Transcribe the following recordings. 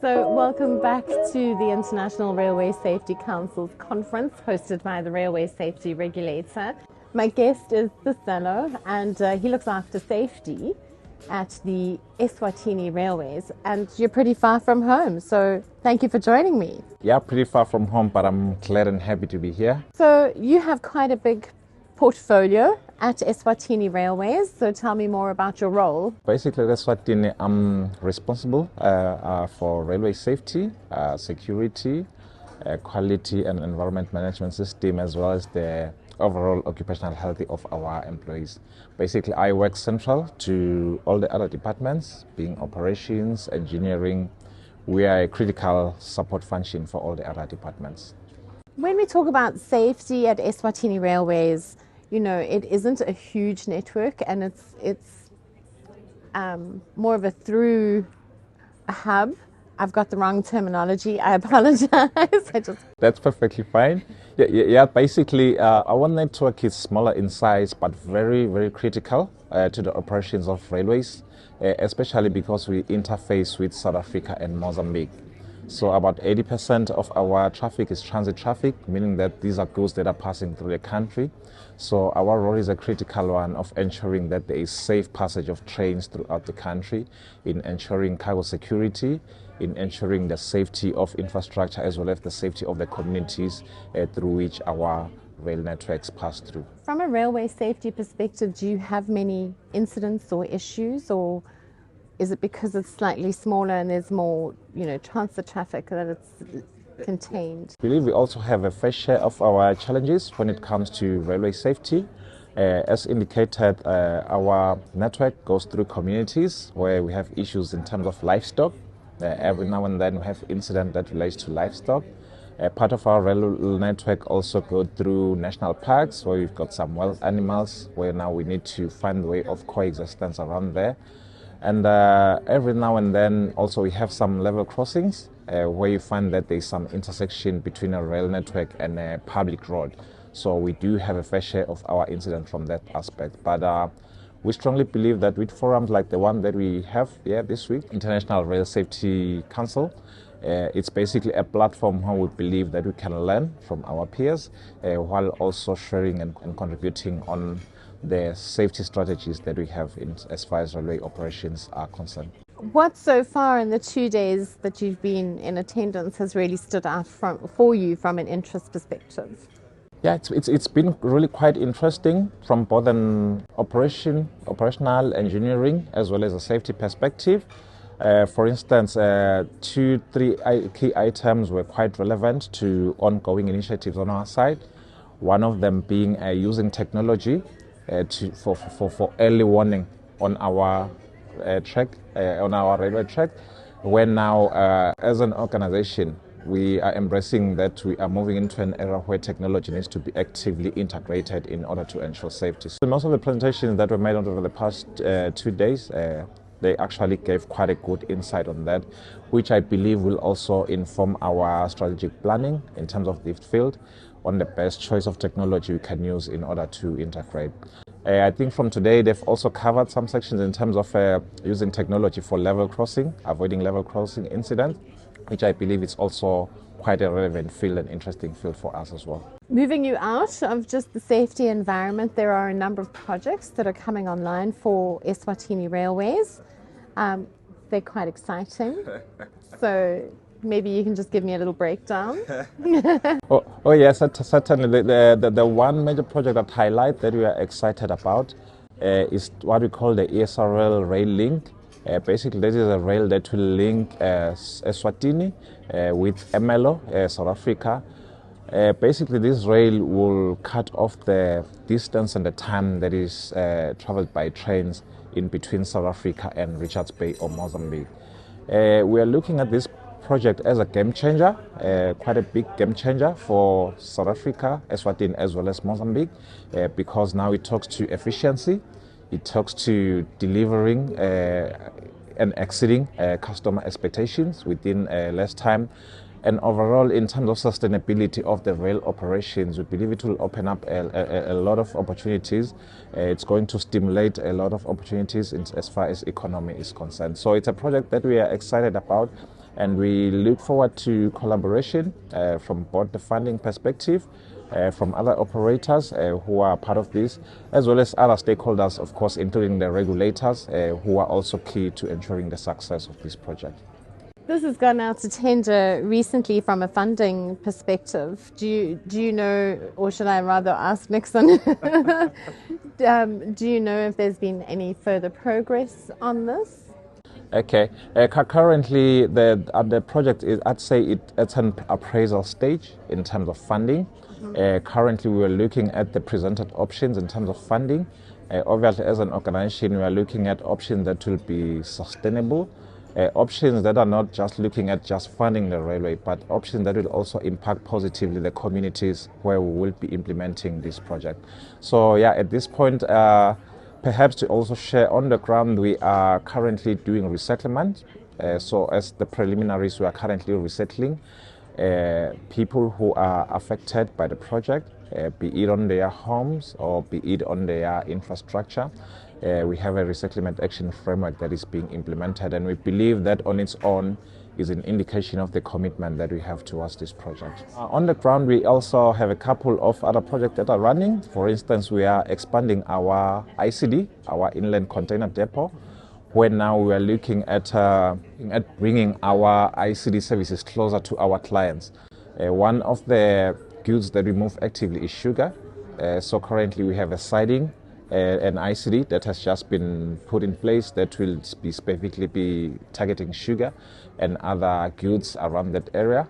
So, welcome back to the International Railway Safety Council's conference hosted by the Railway Safety Regulator. My guest is Sicelo, and he looks after safety at the Eswatini Railways. And you're pretty far from home, so thank you for joining me. Yeah, pretty far from home, but I'm glad and happy to be here. So, you have quite a big portfolio at Eswatini Railways, so tell me more about your role. Basically, at Eswatini, I'm responsible for railway safety, security, quality and environment management system, as well as the overall occupational health of our employees. Basically, I work central to all the other departments, being operations, engineering. We are a critical support function for all the other departments. When we talk about safety at Eswatini Railways, you know, it isn't a huge network, and it's more of a hub. I've got the wrong terminology. I apologize. That's perfectly fine. Yeah. Basically, our network is smaller in size, but very, very critical to the operations of railways, especially because we interface with South Africa and Mozambique. So about 80% of our traffic is transit traffic, meaning that these are goods that are passing through the country. So our role is a critical one of ensuring that there is safe passage of trains throughout the country, in ensuring cargo security, in ensuring the safety of infrastructure, as well as the safety of the communities through which our rail networks pass through. From a railway safety perspective, do you have many incidents or issues, or is it because it's slightly smaller and there's more, transit traffic that it's contained? I believe we also have a fair share of our challenges when it comes to railway safety. As indicated, our network goes through communities where we have issues in terms of livestock. Every now and then we have incident that relates to livestock. Part of our rail network also goes through national parks where we've got some wild animals where now we need to find a way of coexistence around there. And every now and then also we have some level crossings where you find that there's some intersection between a rail network and a public road. So we do have a fair share of our incident from that aspect. But we strongly believe that with forums like the one that we have here this week, International Rail Safety Council, it's basically a platform where we believe that we can learn from our peers while also sharing and contributing on the safety strategies that we have as far as railway operations are concerned. What so far in the 2 days that you've been in attendance has really stood out for you from an interest perspective? Yeah, it's been really quite interesting from both an operational engineering as well as a safety perspective. For instance, 2-3 key items were quite relevant to ongoing initiatives on our side. One of them being using technology for early warning on our on our railway track, where now as an organization we are embracing that we are moving into an era where technology needs to be actively integrated in order to ensure safety. So most of the presentations that were made over the past 2 days, they actually gave quite a good insight on that, which I believe will also inform our strategic planning in terms of the field on the best choice of technology we can use in order to integrate. I think from today they've also covered some sections in terms of using technology for level crossing, avoiding level crossing incidents, which I believe is also quite a relevant field and interesting field for us as well. Moving you out of just the safety environment, there are a number of projects that are coming online for Eswatini Railways. They're quite exciting. So maybe you can just give me a little breakdown. Oh yes, certainly. The one major project that highlight that we are excited about is what we call the ESRL Rail Link. Basically, this is a rail that will link Eswatini with Ermelo, South Africa. Basically, this rail will cut off the distance and the time that is traveled by trains in between South Africa and Richards Bay or Mozambique. We are looking at this project as a game changer, quite a big game changer for South Africa, Eswatini, as well as Mozambique, because now it talks to efficiency, it talks to delivering and exceeding customer expectations within less time. And overall, in terms of sustainability of the rail operations, we believe it will open up a lot of opportunities. It's going to stimulate a lot of opportunities as far as economy is concerned. So it's a project that we are excited about. And we look forward to collaboration from both the funding perspective, from other operators who are part of this, as well as other stakeholders, of course, including the regulators who are also key to ensuring the success of this project. This has gone out to tender recently from a funding perspective. Do you know, or should I rather ask Nixon, do you know if there's been any further progress on this? Okay. Currently, the project is, I'd say, it's an appraisal stage in terms of funding. Currently, we are looking at the presented options in terms of funding. Obviously, as an organization, we are looking at options that will be sustainable, options that are not just looking at just funding the railway, but options that will also impact positively the communities where we will be implementing this project. So, yeah, at this point, perhaps to also share on the ground, we are currently doing resettlement. So as the preliminaries, we are currently resettling people who are affected by the project, be it on their homes or be it on their infrastructure. We have a resettlement action framework that is being implemented, and we believe that on its own is an indication of the commitment that we have towards this project. On the ground, we also have a couple of other projects that are running. For instance, we are expanding our ICD, our inland container depot, where now we are looking at bringing our ICD services closer to our clients. One of the goods that we move actively is sugar. So currently we have a siding, an ICD that has just been put in place that will be specifically targeting sugar and other goods around that area.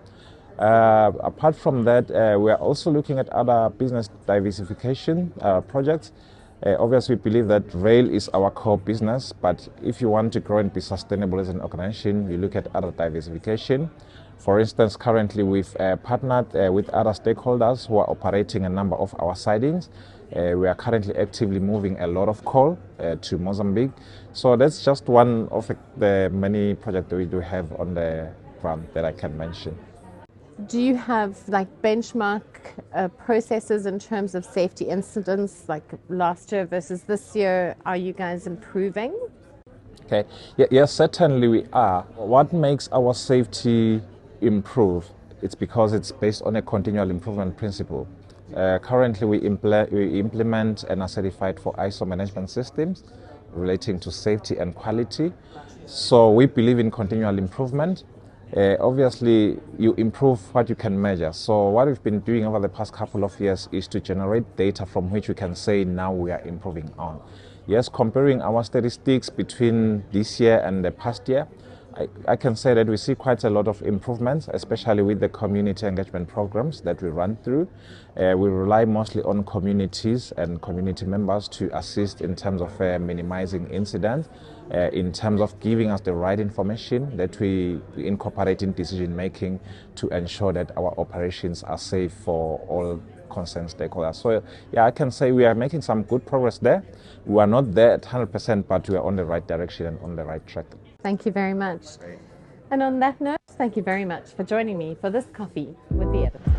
Apart from that, we are also looking at other business diversification projects. Obviously, we believe that rail is our core business, but if you want to grow and be sustainable as an organization, you look at other diversification. For instance, currently we've partnered with other stakeholders who are operating a number of our sidings. We are currently actively moving a lot of coal to Mozambique. So that's just one of the many projects that we do have on the ground that I can mention. Do you have like benchmark processes in terms of safety incidents, like last year versus this year? Are you guys improving? Okay. Yes, certainly we are. What makes our safety improve? It's because it's based on a continual improvement principle. Currently, we implement and are certified for ISO management systems relating to safety and quality. So we believe in continual improvement. Obviously, you improve what you can measure. So what we've been doing over the past couple of years is to generate data from which we can say now we are improving on. Yes, comparing our statistics between this year and the past year, I can say that we see quite a lot of improvements, especially with the community engagement programs that we run through. We rely mostly on communities and community members to assist in terms of minimizing incidents, in terms of giving us the right information that we incorporate in decision making to ensure that our operations are safe for all concerned stakeholders. So yeah, I can say we are making some good progress there. We are not there at 100%, but we are on the right direction and on the right track. Thank you very much. And on that note, thank you very much for joining me for this coffee with the editor.